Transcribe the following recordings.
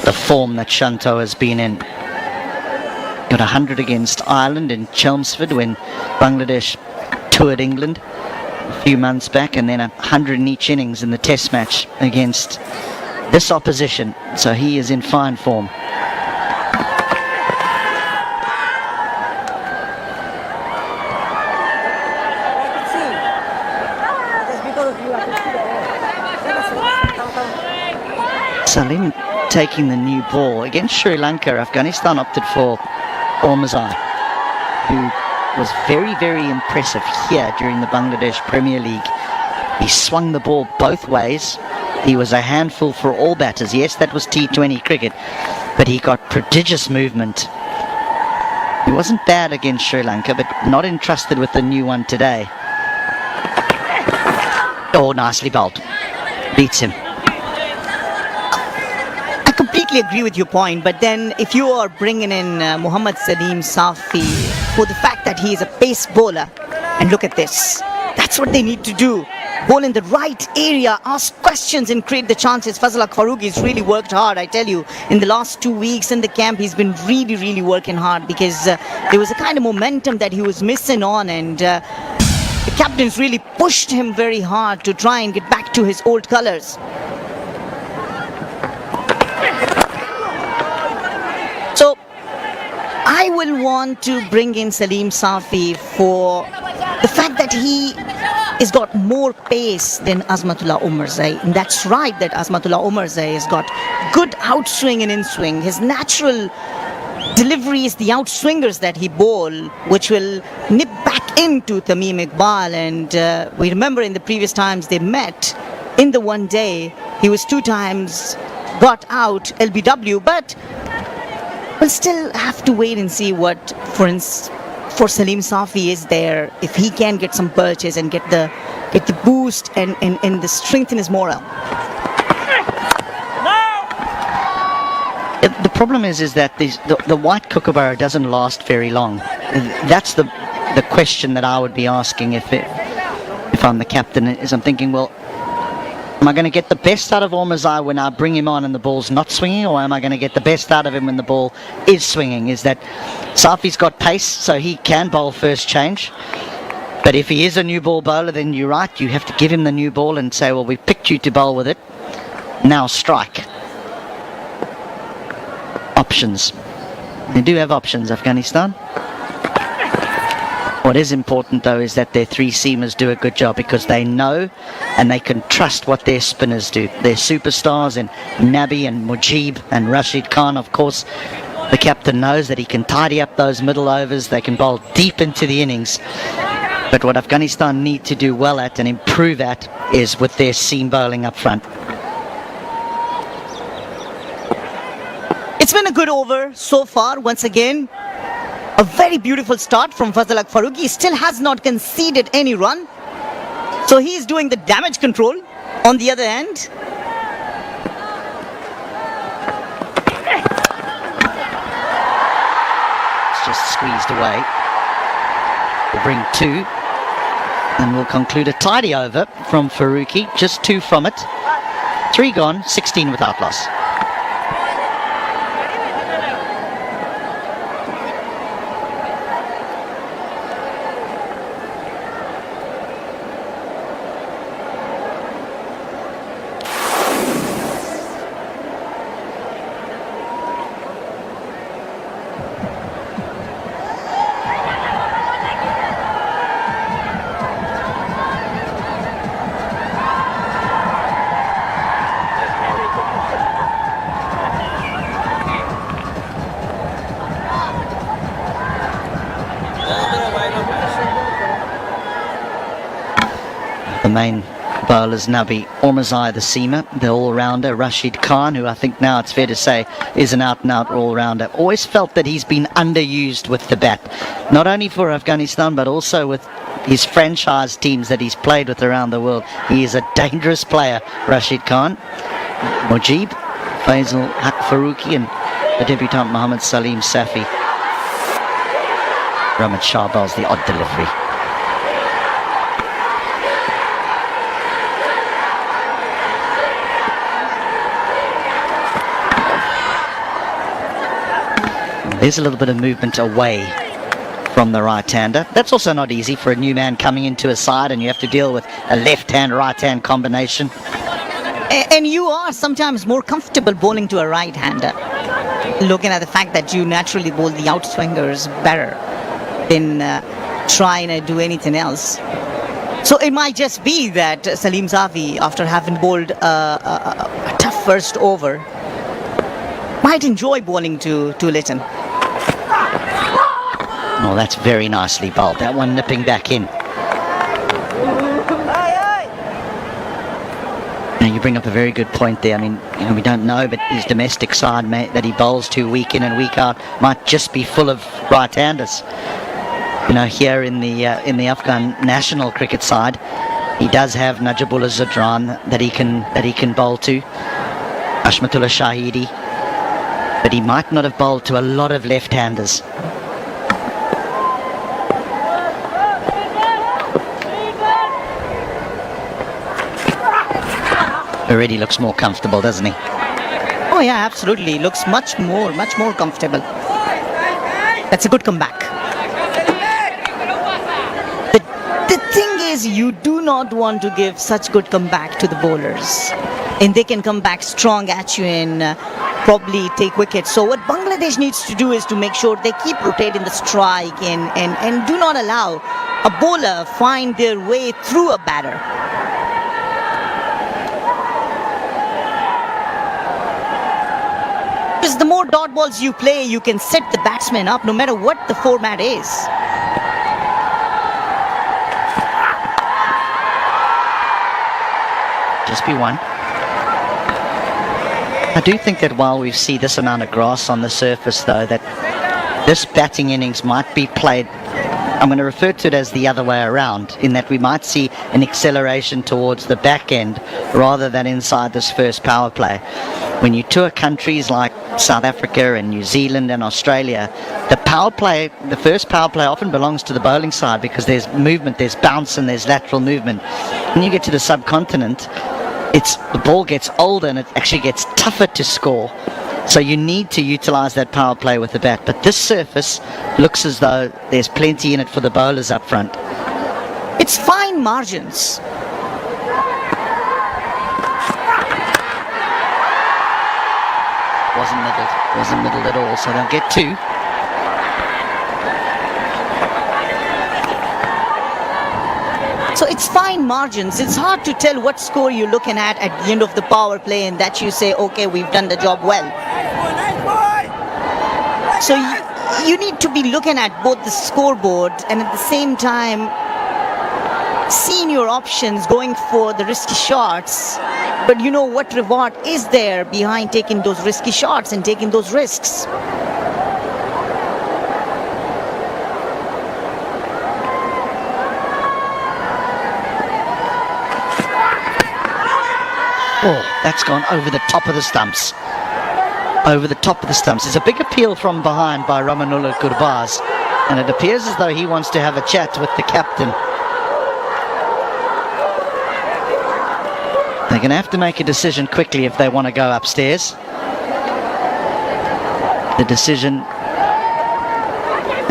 the form that Shanto has been in. Got 100 against Ireland in Chelmsford when Bangladesh toured England a few months back, and then 100 in each innings in the test match against this opposition. So he is in fine form. Salim taking the new ball against Sri Lanka. Afghanistan opted for Ormazai, who was very, very impressive here during the Bangladesh Premier League. He swung the ball both ways. He was a handful for all batters. Yes, that was T20 cricket, but he got prodigious movement. He wasn't bad against Sri Lanka, but not entrusted with the new one today. Oh, nicely bowled. Beats him. I completely agree with your point, but then if you are bringing in Mohammad Salim Safi for the fact that he is a pace bowler, and look at this, that's what they need to do. Bowl in the right area, ask questions and create the chances. Fazal Farooqi has really worked hard, I tell you. In the last 2 weeks in the camp, he's been really, really working hard, because there was a kind of momentum that he was missing on, and the captains really pushed him very hard to try and get back to his old colours. So I will want to bring in Salim Safi for the fact that he has got more pace than Azmatullah Omarzai. And that's right, that Azmatullah Omarzai has got good outswing and inswing. His natural delivery is the outswingers that he bowl, which will nip back into Tamim Iqbal. And we remember in the previous times they met in the one day, he was 2 times got out LBW, but we'll still have to wait and see what, for Salim Safi is there, if he can get some perches and get the boost and the strength in his morale. The problem is that the white kookaburra doesn't last very long. That's the question that I would be asking if I'm the captain. Is I'm thinking, well, am I going to get the best out of Ormazai when I bring him on and the ball's not swinging, or am I going to get the best out of him when the ball is swinging? Is that Safi's got pace, so he can bowl first change. But if he is a new ball bowler, then you're right, you have to give him the new ball and say, well, we picked you to bowl with it. Now strike. Options. They do have options, Afghanistan. What is important, though, is that their 3 seamers do a good job, because they know and they can trust what their spinners do. Their superstars in Nabi and Mujib and Rashid Khan, of course. The captain knows that he can tidy up those middle overs. They can bowl deep into the innings. But what Afghanistan need to do well at and improve at is with their seam bowling up front. It's been a good over so far, once again. A very beautiful start from Fazal Farooqi. He still has not conceded any run. So he is doing the damage control on the other end. It's just squeezed away. We'll bring 2. And we'll conclude a tidy over from Farooqi. Just 2 from it. 3 gone, 16 without loss. The main bowlers, Nabi, Ormazai the seamer, the all-rounder, Rashid Khan, who I think now it's fair to say is an out-and-out all-rounder. Always felt that he's been underused with the bat, not only for Afghanistan but also with his franchise teams that he's played with around the world. He is a dangerous player, Rashid Khan. Mujib, Faisal Haq Farooqi, and the debutant Mohammad Salim Safi. Ramad Shah bowls the odd delivery. There's a little bit of movement away from the right-hander. That's also not easy for a new man coming into a side, and you have to deal with a left-hand, right-hand combination. And you are sometimes more comfortable bowling to a right-hander, looking at the fact that you naturally bowl the outswingers better than trying to do anything else. So it might just be that Salim Zafi, after having bowled a tough first over, might enjoy bowling to Litton. Oh, that's very nicely bowled. That one nipping back in. Now you bring up a very good point there. I mean, we don't know, but his domestic side that he bowls to week in and week out might just be full of right-handers. Here in the Afghan national cricket side, he does have Najibullah Zadran that he can bowl to, Ashmatullah Shahidi, but he might not have bowled to a lot of left-handers. Already looks more comfortable, doesn't he? Oh yeah, absolutely. Looks much more comfortable. That's a good comeback. The thing is, you do not want to give such good comeback to the bowlers, and they can come back strong at you and probably take wickets. So what Bangladesh needs to do is to make sure they keep rotating the strike and do not allow a bowler find their way through a batter. Because the more dot balls you play, you can set the batsman up no matter what the format is. Just be one. I do think that while we see this amount of grass on the surface, though, that this batting innings might be played, I'm going to refer to it as the other way around, in that we might see an acceleration towards the back end rather than inside this first power play. When you tour countries like South Africa and New Zealand and Australia, the first power play often belongs to the bowling side because there's movement, there's bounce and there's lateral movement. When you get to the subcontinent, the ball gets older and it actually gets tougher to score. So you need to utilize that power play with the bat. But this surface looks as though there's plenty in it for the bowlers up front. It's fine margins. Wasn't middled at all, so they'll get two. So it's fine margins. It's hard to tell what score you're looking at the end of the power play and that you say, okay, we've done the job well. So you need to be looking at both the scoreboard and at the same time seeing your options, going for the risky shots. But you know what reward is there behind taking those risky shots and taking those risks. Oh, that's gone over the top of the stumps. Over the top of the stumps. There's a big appeal from behind by Ramanullah Gurbaz, and it appears as though he wants to have a chat with the captain. They're going to have to make a decision quickly if they want to go upstairs. The decision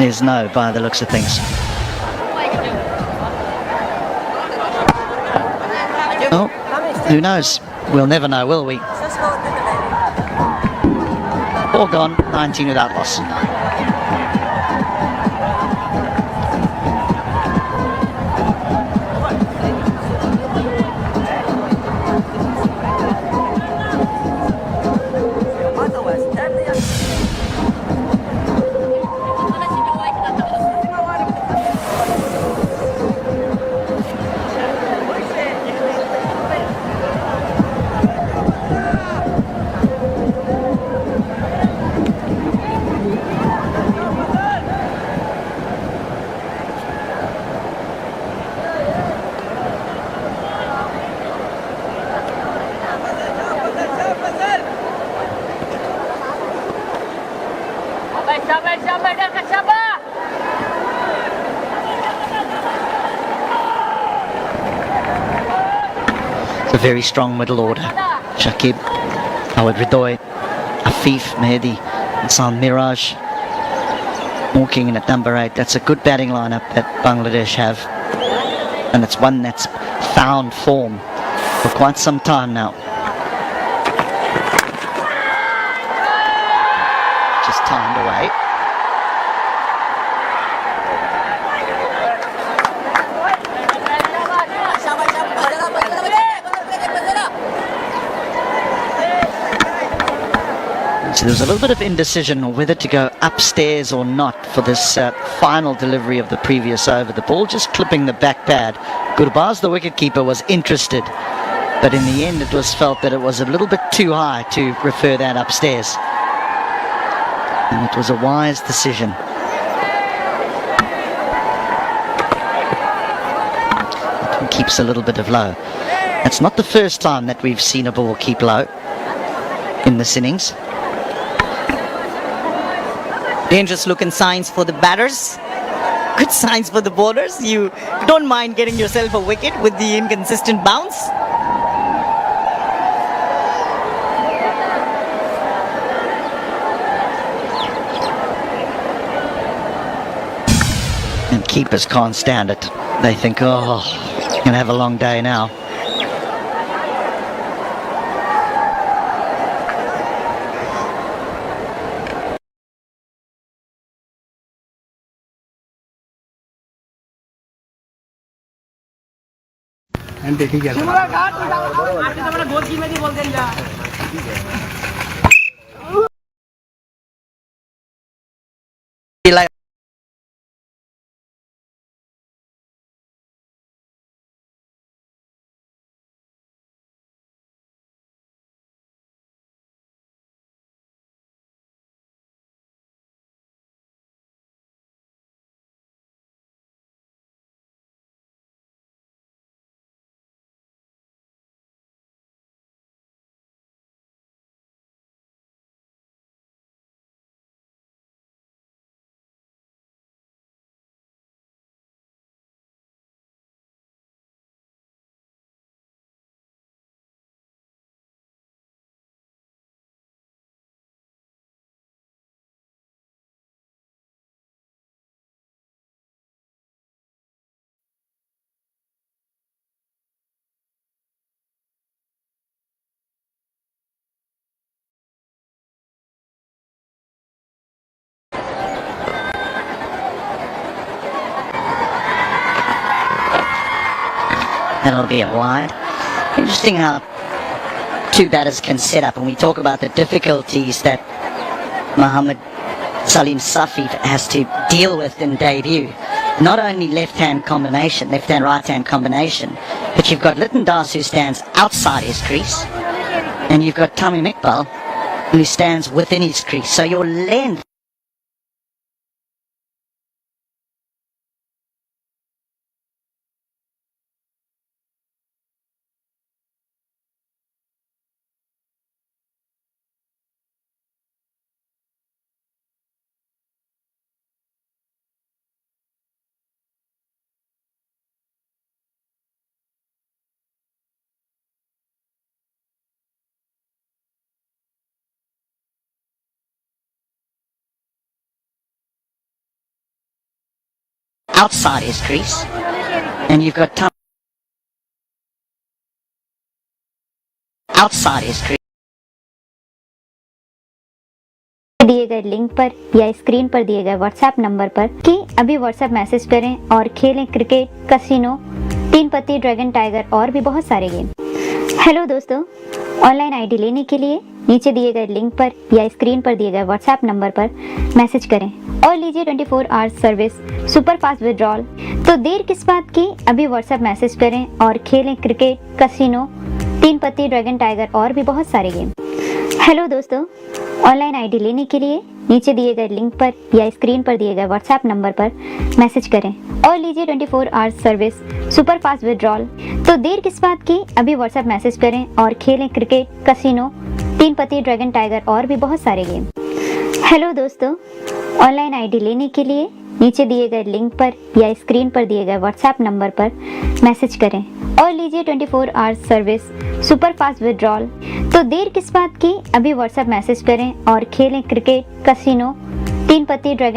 is no, by the looks of things. Oh, who knows? We'll never know, will we? All gone, 19 without loss. A very strong middle order. Shakib, Awad Ridoy, Afif, Mehdi, Insan Miraj, walking in at number 8. That's a good batting lineup that Bangladesh have, and it's one that's found form for quite some time now. Just timed away. So there's a little bit of indecision on whether to go upstairs or not for this final delivery of the previous over. The ball just clipping the back pad. Gurbaz, the wicketkeeper, was interested, but in the end it was felt that it was a little bit too high to refer that upstairs. And it was a wise decision. It one keeps a little bit of low. It's not the first time that we've seen a ball keep low in this innings. Dangerous looking signs for the batters. Good signs for the bowlers. You don't mind getting yourself a wicket with the inconsistent bounce. And keepers can't stand it. They think, oh, gonna have a long day now. And taking care. Like that'll be a wide. Interesting how two batters can set up, and we talk about the difficulties that Mohammad Salim Safi has to deal with in debut. Not only left-hand combination, left-hand right-hand combination, but you've got Litton Das who stands outside his crease, and you've got Tamim Iqbal who stands within his crease. So your length outside his crease, and you've got outside his crease. दिए गए link पर या screen पर दिए गए WhatsApp number पर कि अभी व्हाट्सएप मैसेज करें और खेलें क्रिकेट, कसिनो, तीन पत्ती, ड्रैगन टाइगर और भी बहुत सारे गेम। हेलो दोस्तों, ऑनलाइन आईडी लेने के लिए नीचे दिए गए लिंक पर या स्क्रीन पर दिए गए व्हाट्सएप नंबर पर मैसेज करें और लीजिए 24 hours service, super fast withdrawal. तो देर किस बात की, अभी व्हाट्सएप मैसेज करें और खेलें क्रिकेट, कसिनो, तीन पत्ती, ड्रैगन टाइगर और भी बहुत सारे गेम। हेलो दोस्तों, ऑनलाइन आईडी लेने के लिए नीचे दिए गए लिंक पर या स्क्रीन पर दिए गए व्हाट्सएप नंबर पर मैसेज करें और लीजिए 24 hours service, super fast withdrawal. तो देर किस बात की, अभी व्हाट्सएप मैसेज करें और खेलें क्रिकेट, कसिनो, तीन पत्ती, ड्रैगन टाइगर और भी बहुत सारे गेम। हेलो दोस्तों, ऑनलाइन आईडी लेने के लिए नीचे दिए गए लिंक पर या स्क्रीन पर दिए गए व्हाट्सएप नंबर पर मैसेज करें और लीजिए 24 hours service, super fast withdrawal. तो देर किस बात की, अभी व्हाट्सएप मैसेज करें और खेलें क्रिकेट, कसिनो, तीन पत्ती, ड्रैगन